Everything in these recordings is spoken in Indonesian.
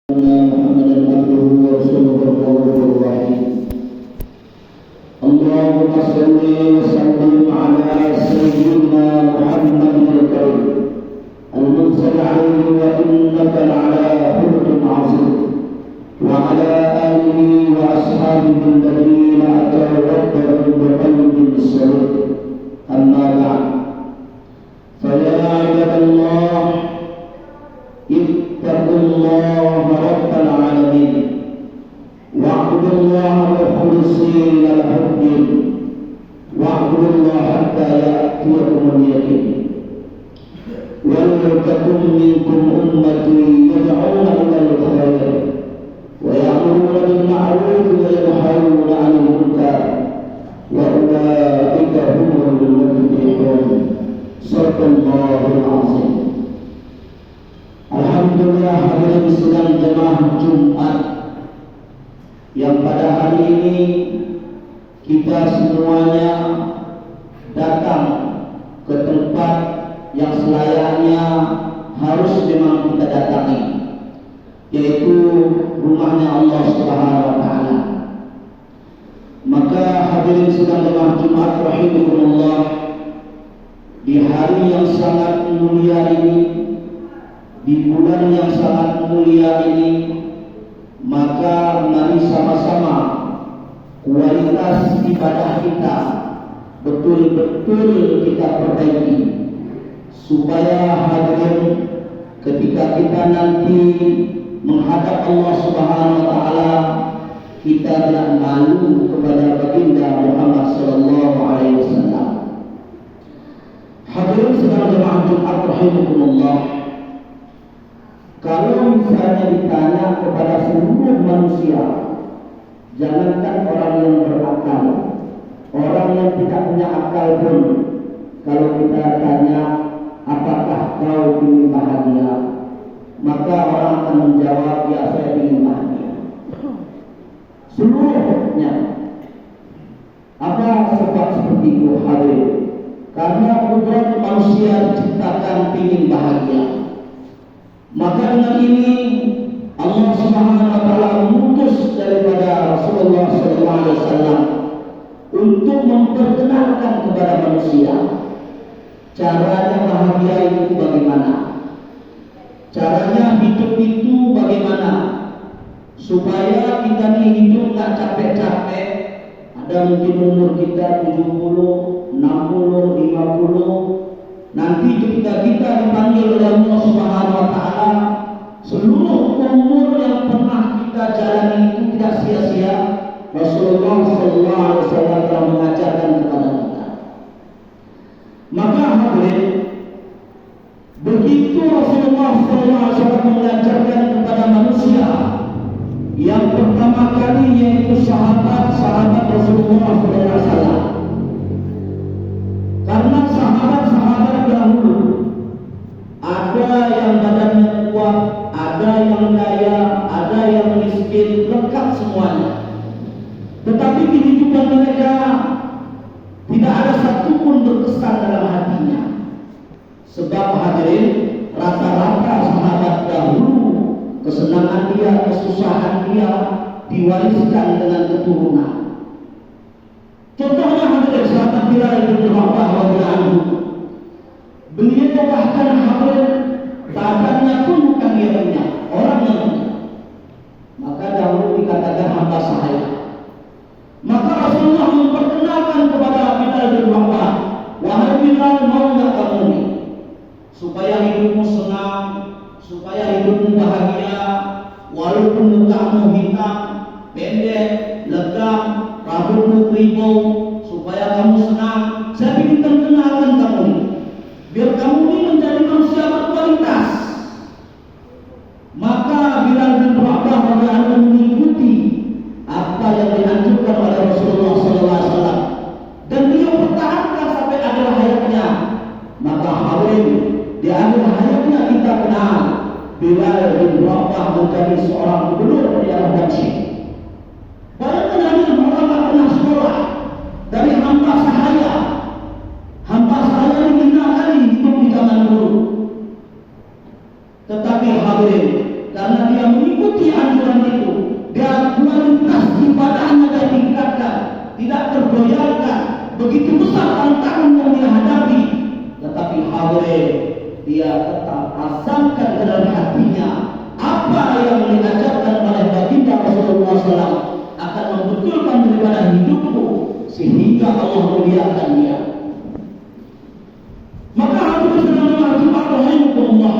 محمدا عبده ورسوله الرؤوف الرحيم. اللهم صل وسلم على سيدنا محمد الكريم المرسل عليه وانك لعلى خلق عظيم وعلى اله واصحابه الذين اتوا ربهم بقلب سليم. اما بعد، فيا عباد الله اتقوا الله رب العالمين واعبدوا الله مخلصين له الدين واعبدوا الله حتى يأتيكم اليقين. ولتكن منكم أمة يدعون إلى الخير ويأمرون بالمعروف وينهون عن المنكر وأولئك هم المفلحون. صدق الله العظيم. Alhamdulillah, hadirin sidang jemaah Jumat yang pada hari ini kita semuanya datang ke tempat yang selayaknya harus memang kita datangi, yaitu rumahnya Allah Subhanahu wa taala. Maka hadirin sidang jemaah Jumat rahimakumullah, di hari yang sangat mulia ini, di bulan yang sangat mulia ini, maka mari sama-sama kualitas ibadah kita betul-betul kita perbaiki, supaya hadirin ketika kita nanti menghadap Allah Subhanahu wa taala, kita tidak malu kepada baginda Muhammad sallallahu alaihi wasallam. Hadirin sedang jemaah Jumat rahimakumullah, kalau misalnya ditanya kepada seluruh manusia, jangankan orang yang berakal, orang yang tidak punya akal pun, kalau kita tanya apakah kau ingin bahagia, maka orang akan menjawab, ya saya ingin bahagia. Seluruhnya. Apa sebab seperti itu, hadirin? Karena kudrat manusia diciptakan ingin bahagia. Maka dengan ini Allah Subhanahu wa taala mengutus daripada Rasulullah sallallahu alaihi wasallam untuk memperkenalkan kepada manusia caranya bahagia itu bagaimana, caranya hidup itu bagaimana, supaya kita ini hidup tak capek-capek. Ada mungkin umur kita 70, 60, 50. Nanti ketika kita dipanggil oleh Allah Subhanahu wa taala, seluruh umur yang pernah kita jalani itu tidak sia-sia. Rasulullah sallallahu alaihi wasallam telah mengajarkan kepada kita. Maka hadirin, begitu Rasulullah sallallahu alaihi wasallam mengajarkan kepada manusia, yang pertama kali yaitu sahabat-sahabat Rasulullah sallallahu alaihi wasallam. Karena sahabat-sahabat dahulu ada yang badannya kuat, ada yang kaya, ada yang miskin, lengkap semuanya. Tetapi kehidupan mereka tidak ada satupun berkesan dalam hatinya. Sebab hadirin, rata-rata sahabat dahulu, kesenangan dia, kesusahan dia diwariskan dengan keturunan. Contohnya hadirin, sahabat Bilal bin Rabah radhiyallahu anhu. Beliau bahkan hadirin, badannya pun bukan dia punya, orang yang punya. Maka dahulu dikatakan hamba sahaya. Maka Rasulullah memperkenalkan kepada Bilal bin Rabah, wahai Bilal, mau enggak kamu ini supaya hidupmu senang, supaya hidupmu bahagia, walaupun mukamu hitam, pendek, legam, rambutmu kerimbung, supaya kamu senang. Saya ingin kenalkan kamu ini, biar kamu ini menjadi manusia berkualitas. Maka Bilal bin Rabah radhiyallahu mengikuti apa yang dianjurkan oleh Rasulullah SAW, dan beliau pertahankan sampai akhir hayatnya. Maka hadirin, di akhir hayatnya kita kenal Bilal bin Rabah menjadi seorang gubernur di Al-Habsyi. Bayangkan hadirin, orang tak pernah sekolah, dari hamba sahaya. Hamba sahaya ini hina kali hidup di zaman dulu. Tetapi hadirin, karena dia mengikuti begitu besar tantangan yang dia hadapi, tetapi hadirin, dia tetap azamkan ke dalam hatinya apa yang diajarkan oleh baginda Rasulullah SAW akan membetulkan daripada hidupku sehingga Allah muliakan dia. Maka hadirin sekalian rahimahullah,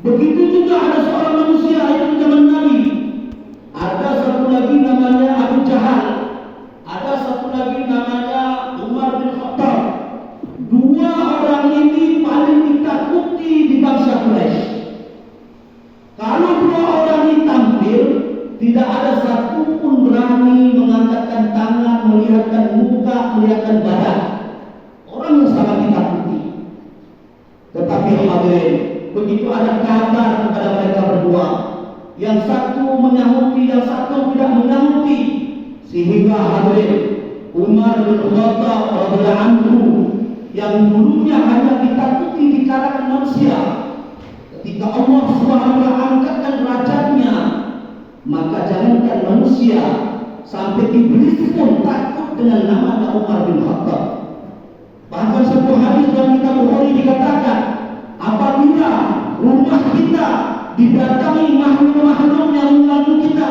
begitu juga ada seorang manusia yang zaman Nabi. Ada satu lagi namanya Abu Jahal, ada satu lagi namanya Umar bin Khattab. Dua orang ini paling ditakuti di bangsa Quraisy. Kalau dua orang ini tampil, tidak ada satu pun berani mengangkatkan tangan, melihatkan muka, melihatkan badan. Orang yang sangat ditakuti. Tetapi hadirin, begitu ada kabar kepada mereka berdua, yang satu menyahuti, yang satu tidak menyahuti, sehingga hadirin, Umar bin Khattab radhiyallahu anhu yang dulunya hanya ditakuti di kalangan manusia, ketika Allah SWT angkatkan derajatnya, maka jangankan manusia, sampai iblis pun takut dengan namanya Umar bin Khattab. Bahkan sebuah hadis dalam kitab Bukhari dikatakan, apabila rumah kita didatangi makhluk-makhluk yang mengganggu kita,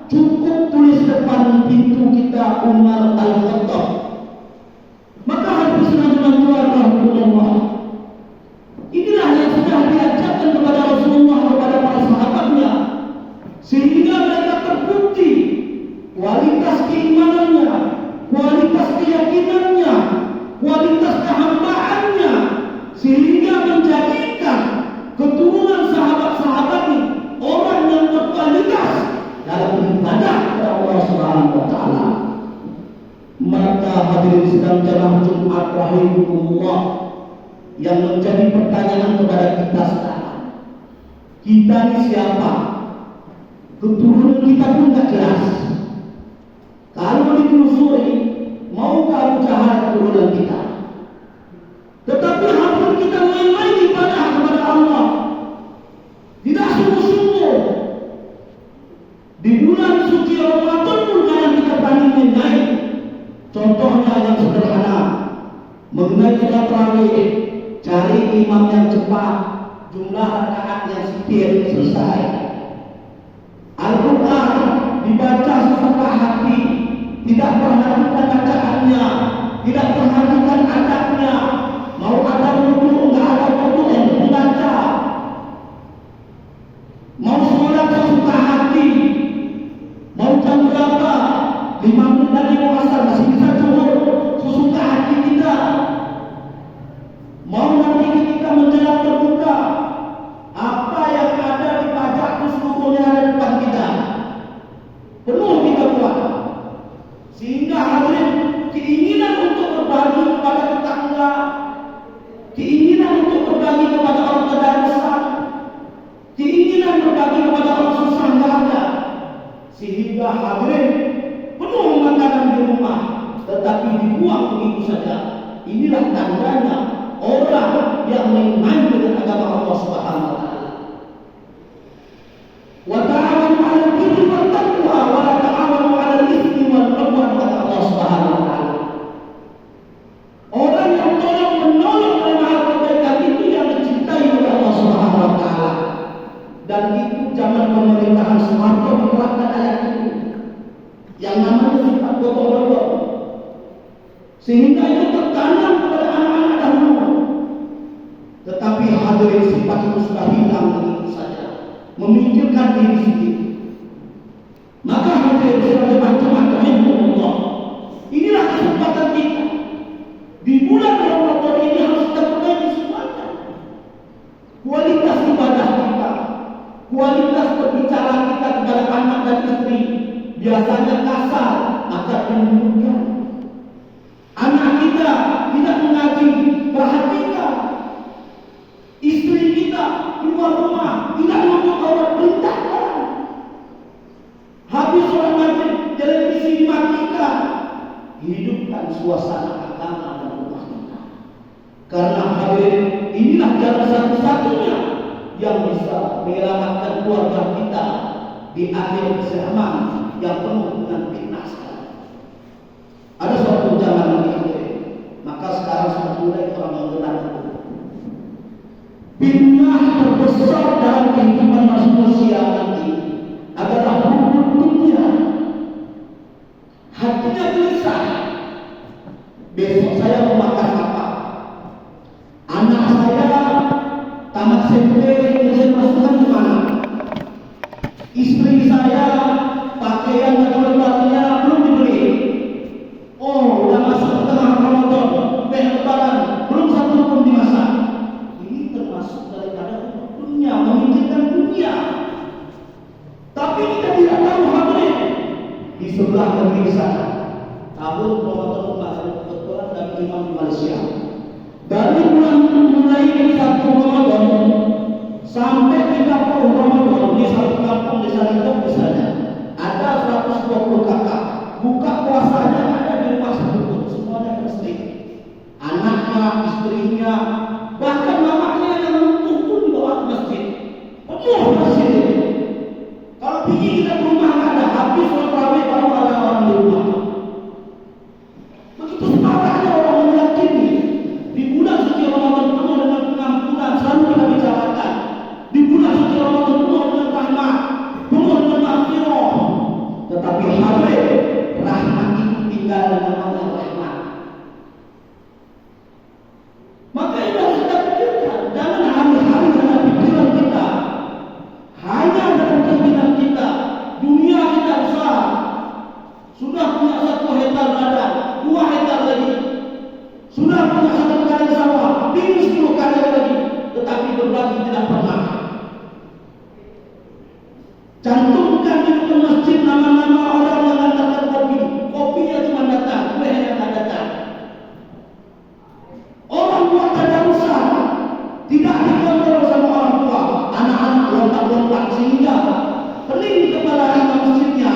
cukup tulis depan pintu kita Umar al-Khattab. Maka hadis Rasulullah Rasulullah inilah yang sudah diajarkan kepada Rasulullah kepada para sahabatnya, sehingga mereka terbukti kualitas keimanannya, kualitas keyakinannya, kualitas kehambaannya, sehingga menjadikan keturunan sahabat-sahabat ini orang yang berkualitas dalam beribadah kepada Allah Subhanahu wa taala. Maka hadirin sedang jamaah Jumat rahimahumullah, yang menjadi pertanyaan kepada kita sekarang, kita ini siapa? Keturunan kita pun tidak jelas. Kalau ditelusuri, maukah Abu Jahal keturunan kita? Tetapi hampir kita main-main ibadah kepada Allah, tidak sungguh-sungguh. Di bulan suci Ramadan pun kadang kita berani main-main. Contohnya yang sederhana, mengenai sholat tarawih, cari imam yang cepat, jumlah rakaat yang sedikit, selesai. Al-Quran dibaca sesuka hati, tidak perhatikan bacaannya, tidak perhatikan adabnya. Mau ada wudu, enggak ada wudu untuk membaca. Mau sholat sesuka hati, mau jam berapa, 5 menit lagi mau asar, masih bisa zuhur, sesuka hati kita. Mau nanti ketika menjelang berbuka, apa yang ada di pajak itu seluruhnya ada di depan kita, penuh kita buat. Sehingga hadirin, keinginan untuk berbagi kepada tetangga, keinginan untuk berbagi kepada orang kedalusan, keinginan berbagi kepada orang susah nggak ada. Sehingga hadirin penuh makanan di rumah, tetapi dibuang begitu saja. Inilah tandanya orang yang main-main dengan agama Allah Subhanahu wa taala. Wa ta'awanu 'alal birri wat taqwa wa la ta'awanu 'alal itsmi wal 'udwan, kata Allah Subhanahu wa taala. Orang yang tolong menolong dalam hal kebaikan itu yang dicintai oleh Allah Subhanahu wa taala. Dan itu zaman pemerintahan Soeharto diterapkan ayat itu, yang namanya sifat gotong royong, sehingga itu tertanam kepada anak-anak dahulu. Tetapi hadirin, sifat itu sudah hilang begitu saja, memikirkan diri sendiri. Maka hadirin sebagai jemaah rahimahullah, inilah kesempatan kita di bulan Ramadan ini, harus kita perbaiki semuanya. Kualitas ibadah kita, kualitas berbicara kita kepada anak dan istri, biasanya kasar, maka menurunkan. Anak kita tidak mengaji, perhatikan. Istri kita keluar rumah tidak untuk Allah, perintahkan. Habis sholat maghrib, televisi dimatikan. Hidupkan suasana agama dalam rumah kita. Karena hadirin, inilah jalan satu-satunya yang bisa menyelamatkan keluarga kita di akhir zaman yang penuh dengan fitnah. Ada suatu zaman lagi, mulai orang menggelar. Fitnah terbesar dalam kehidupan manusia nanti adalah hubungan dunia. Hatinya gelisah. Besok saya mau makan apa? Anak saya tamat SMP, saya masukkan ke mana? Istri saya pakaian dan lebarannya belum dibeli. Oh, udah masuk tengah Ramadan, lebaran belum satu pun dimasak. Ini termasuk daripada dunia, memikirkan dunia. Tapi kita tidak tahu hadirin di sebelah negeri sana. Tahun Ramadan kemarin kebetulan kami imam di Malaysia. Dari bulan mulai 1 Ramadan sampai 30 Ramadan di satu kampung desa Litok misalnya ada 120 kakak buka puasanya ada di rumah satu, semuanya listrik, anaknya, istrinya, bahkan mamanya yang lumpuh pun dibawa ke masjid, penuh masjid itu. Kalau pergi kita ke rumah nggak ada, habis sholat tarawih baru ada orang di rumah. Begitu semangatnya orang meyakini di bulan suci Ramadan penuh dengan pengampunan, selalu kita bicarakan. Di bulan suci Ramadan penuh dengan rahmat, penuh dengan maghfirah. Tetapi hadirin, rahmat itu tinggal dengan rahmat. Maka itu harus kita pikirkan. Jangan hari-hari dalam pikiran kita, hanya dalam keinginan kita. Dunia kita besar, sudah punya 1 hektar ladang, 2 hektar lagi, sudah punya 1 kali sawah, minus 10 kali lagi, tetapi berbagi tidak pernah. Cantumkan di depan masjid nama-nama orang yang datang kopi. Kopinya cuma datang, kuehnya tak datang. Orang tua tadarusan tidak dikontrol sama orang tua. Anak-anak lompat-lompat sehingga pening kepala imam masjidnya.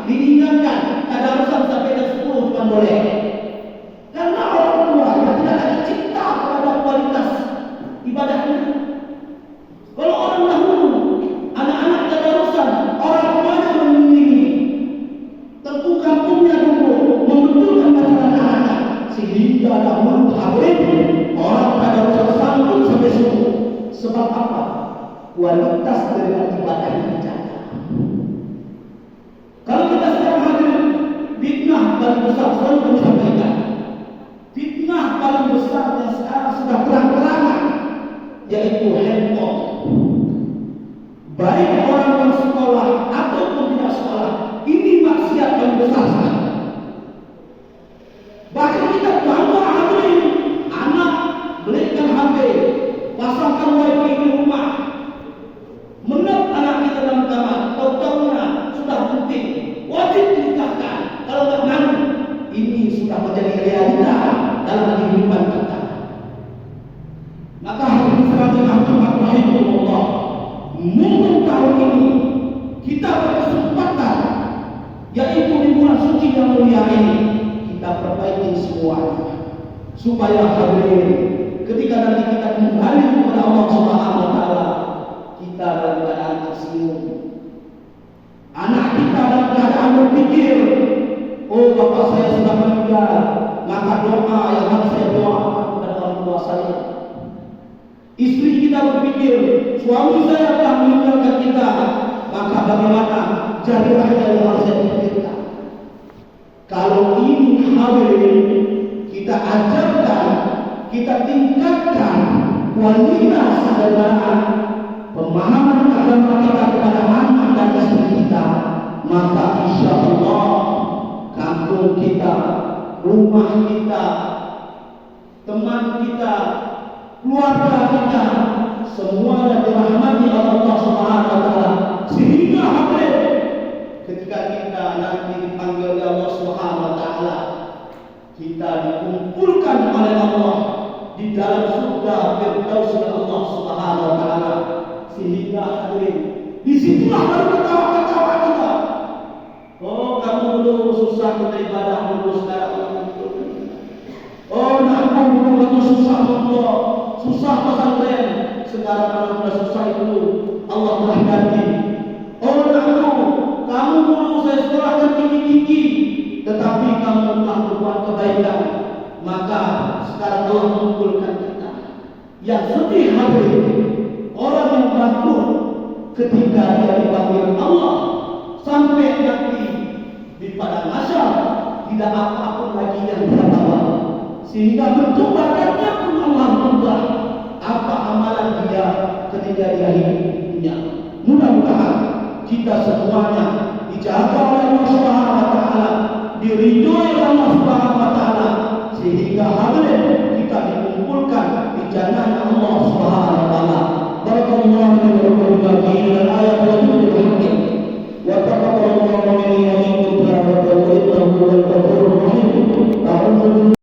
Diingatkan tadarusan sampai jam 10 cuma boleh. Karena orang tua yang tidak ada cinta kepada kualitas ibadahnya. Kalau orang dahulu anak-anak tadarusan, orang tuanya membimbingi, tentu kampungnya dulu membetulkan bacaan anak-anak, sehingga dahulu hadirin orang tadarusan santun sampai subuh. Sebab apa? Kualitas dari ibadah yang dijaga. Kalau kita sekarang hadirin, fitnah paling besar selalu kami sampaikan. Fitnah paling besar yang sekarang sudah terang-terangan, yaitu handphone. Baik orang yang sekolah ataupun tidak sekolah, ini maksiat yang besar sekali. Bahkan kita bangga hadirin, anak belikan HP, pasangkan wifi di rumah, menep anak kita dalam kamar, tahu-tahunya sudah penting, wajib dinikahkan. Kalau tak mau, ini sudah menjadi realita dalam kehidupan kita. Maka hadirin sekalian rahimahullah, mungkin tahun ini kita berkesempatan, yaitu di bulan suci yang mulia ini, kita perbaiki semuanya supaya hadirin ketika nanti kita kembali kepada Allah Subhanahu wa taala, kita dalam keadaan tersenyum. Anak kita dalam keadaan berpikir, oh bapak saya sudah meninggal, maka doa yang harus saya doakan kepada orang tua saya. Istri kita berpikir, suami saya telah meninggalkan kita, maka bagaimana jadilah yang harus saya pikirkan. Kalau ini hadirin kita ajarkan, kita tingkatkan kualitas daripada pemahaman agama kita kepada anak dan istri kita, maka insya Allah kampung kita, rumah kita, teman kita, keluarga kita, semuanya dirahmati oleh Allah Subhanahu wa taala. Sehingga hadirin ketika kita nanti dipanggil oleh Allah Subhanahu wa taala, kita dikumpulkan oleh Allah di dalam surga Firdaus Allah Subhanahu wa taala. Sehingga hadirin, disitulah baru ketawa-ketawa kita. Oh, kamu dulu susah beribadah dulu, sekarang oh, aku dulu waktu susah Allah, susah pesantren, sekarang kalau sudah susah itu Allah telah ganti. Oh, kamu dulu saya sekolahkan tinggi-tinggi, tetapi kamu telah berbuat kebaikan, Maka sekarang Allah mengumpulkan kita yang sedih hadirin, orang yang takut ketika dia dipanggil Allah sampai nanti di padang mahsyar tidak apa-apa lagi yang dia bawa, sehingga bentuk badannya pun Allah ubah apa amalan dia ketika dia hidupnya. Mudah-mudahan kita semuanya dijaga oleh Allah Subhanahu wa taala, diridhoi oleh Allah Subhanahu wa taala, sehingga hadirin